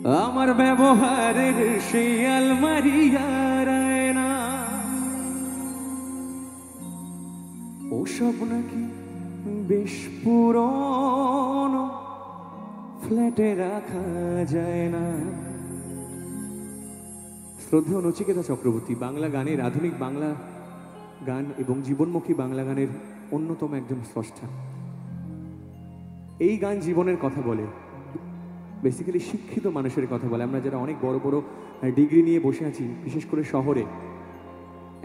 আমার ব্যবহারের সেই আলমারি আর আয়না ওসব নাকি বেশ পুরনো, ফ্ল্যাটে রাখা যায় না। শ্রদ্ধেয় নচিকেতা চক্রবর্তী বাংলা গানের, আধুনিক বাংলা গান এবং জীবনমুখী বাংলা গানের অন্যতম একজন স্রষ্টা। এই গান জীবনের কথা বলে, বেসিক্যালি শিক্ষিত মানুষের কথা বলে। আমরা যারা অনেক বড় বড় ডিগ্রি নিয়ে বসে আছি, বিশেষ করে শহরে,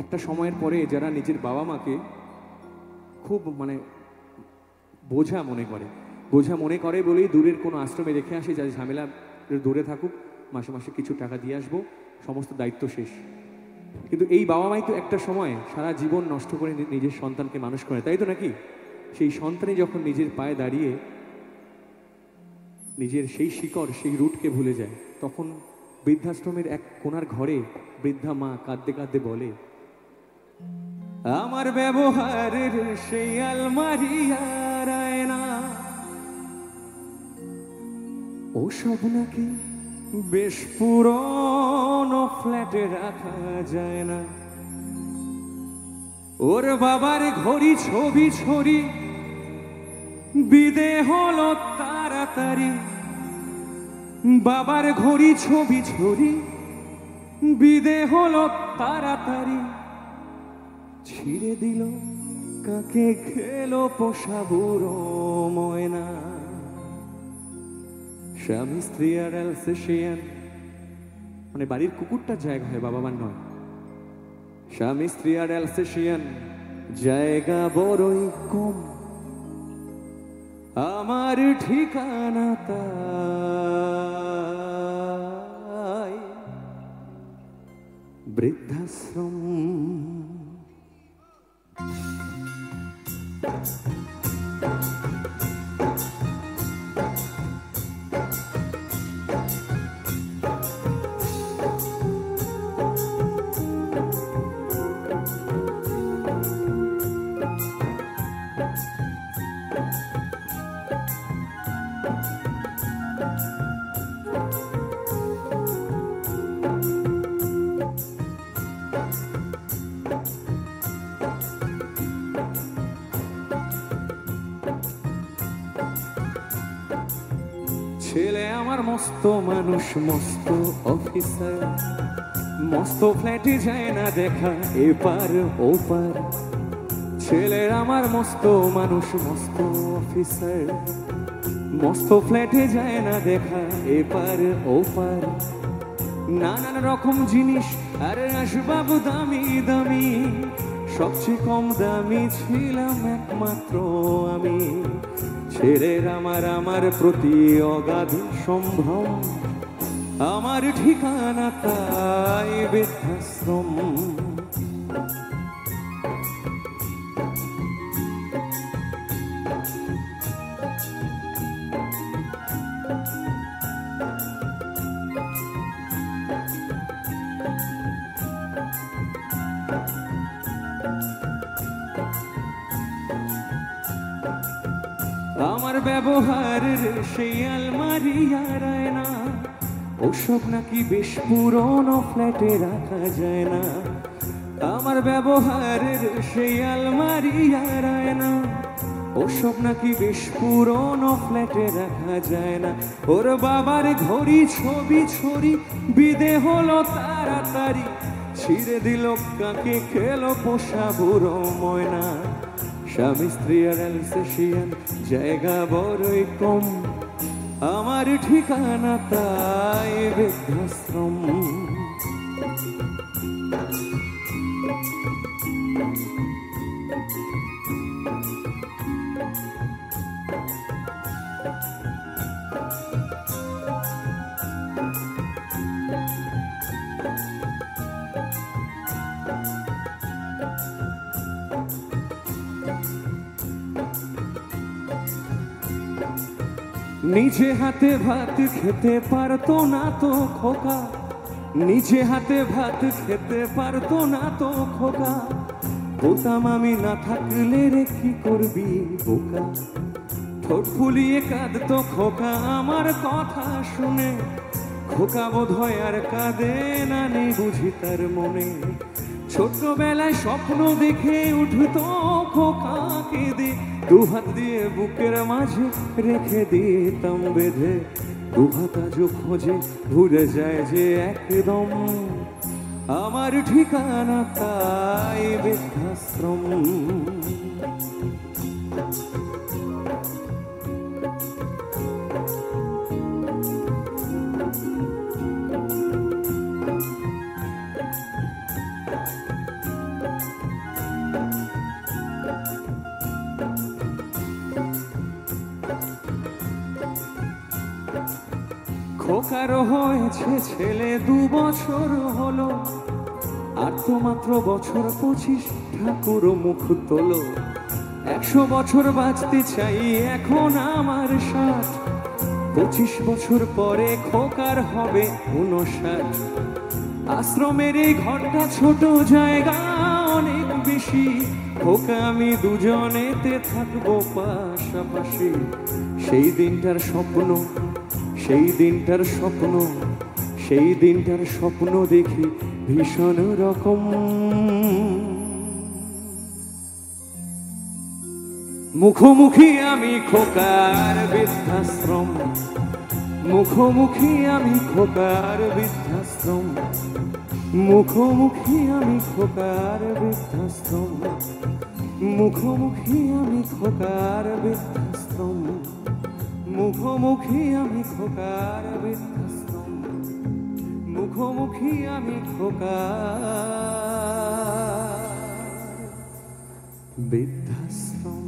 একটা সময়ের পরে যারা নিজের বাবা মাকে খুব বোঝা মনে করে বলেই দূরের কোনো আশ্রমে রেখে আসে, যা ঝামেলা দূরে থাকুক, মাসে মাসে কিছু টাকা দিয়ে আসবো, সমস্ত দায়িত্ব শেষ। কিন্তু এই বাবা মাই তো একটা সময় সারা জীবন নষ্ট করে নিজের সন্তানকে মানুষ করে, তাই তো নাকি? সেই সন্তানই যখন নিজের পায়ে দাঁড়িয়ে নিজের সেই শিকড়, সেই রুটকে ভুলে যায়, তখন বৃদ্ধাশ্রমের এক কোণার ঘরে বৃদ্ধা মা কাঁদতে কাঁদতে বলে, আমার ব্যবহারের সেই আলমারি আর আয়না ওসব নাকি বেশ পুরনো, ফ্ল্যাটে রাখা যায় না। ওর বাবার ঘড়ি ছবি ছড়ি বিদে হলো তাড়াতাড়ি, বাবার ঘড়ি ছবি ছড়ি বিদে হলো তাড়াতাড়ি, ছিঁড়ে দিল কাকে খেলো পোষা বুড়ো ময়না। স্বামী স্ত্রী আর অ্যালসেশিয়ান, বাড়ির কুকুরটার জায়গা হয়, বাবা মার নয়। স্বামী স্ত্রী আর অ্যালসেশিয়ান, জায়গা বড়ই কম, আমার ঠিকানা তাই বৃদ্ধাশ্রম। ছেলে আমার মস্ত মানুষ, মস্ত অফিসার, মস্ত ফ্ল্যাটে যায় না দেখা এপার ওপার। ছেলের আমার মস্ত মানুষ, মস্ত অফিসার, মস্ত ফ্ল্যাটে যায় না দেখা এপার ওপার। নানান রকম জিনিস আর আসবাব দামি দামি, সবচেয়ে কম দামি ছিলাম একমাত্র আমি। ছেলের আমার প্রতি অগাধ সম্ভ্রম, আমার ঠিকানা তাই বৃদ্ধাশ্রম। আমার ব্যবহারের সেই আলমারি আর আয়না ওসব নাকি বেশ পুরনো, ফ্ল্যাটে রাখা যায় না। আমার ব্যবহারের সেই আলমারি আর আয়না ওসব নাকি বেশ পুরনো, ফ্ল্যাটে রাখা যায় না। ওর বাবার ঘড়ি ছবি ছড়ি বিদে হলো তাড়াতাড়ি, ছিঁড়ে দিল কাকে খেলো পোষা বুড়ো ময়না। স্বামী স্ত্রী আর অ্যালসেশিয়ান, জায়গা বড়ই কম, আমার ঠিকানা তাই বৃদ্ধাশ্রম। নিজে হাতে ভাত খেতে পারতো না তো খোকা, নিজে হাতে ভাত খেতে পারতো না তো খোকা। বলতাম আমি না থাকলে রে কি করবি বোকা। ঠোঁট ফুলিয়ে কাঁদতো খোকা আমার কথা শুনে, খোকা বোধ হয় আর কাঁদে না, নেই বুঝি তার মনে। ছোটবেলায় স্বপ্ন দেখে উঠতো খোকা কেঁদে, দুহাত দিয়ে বুকের মাঝে রেখে দিতাম বেঁধে। দুহাত আজও খোঁজে, ভুলে যায় যে একদম আমার ঠিকানা তাই বৃদ্ধাশ্রম। খোকার হয়েছে ছেলে 2 বছর হলো, আর তো মাত্র বছর 25, ঠাকুর মুখ তোলো। 100 বছর বাঁচতে চাই এখন আমার 60, 25 বছর পরে খোকার হবে 59। আশ্রমের এই ঘরটা ছোট, জায়গা অনেক বেশি, খোকা আমি দুজনেতে থাকবো পাশাপাশি। সেই দিনটার স্বপ্ন, সেই দিনটার স্বপ্ন, সেই দিনটার স্বপ্ন দেখি ভীষণ রকম। মুখোমুখি আমি খোকার বৃদ্ধাশ্রম, মুখোমুখি আমি খোকার বৃদ্ধাশ্রম, মুখোমুখি আমি খোকার বৃদ্ধাশ্রম, মুখোমুখি আমি খোকার বৃদ্ধাশ্রম, মুখোমুখি আমি খোকার বৃদ্ধাশ্রম, মুখোমুখি আমি খোকার বৃদ্ধাশ্রম।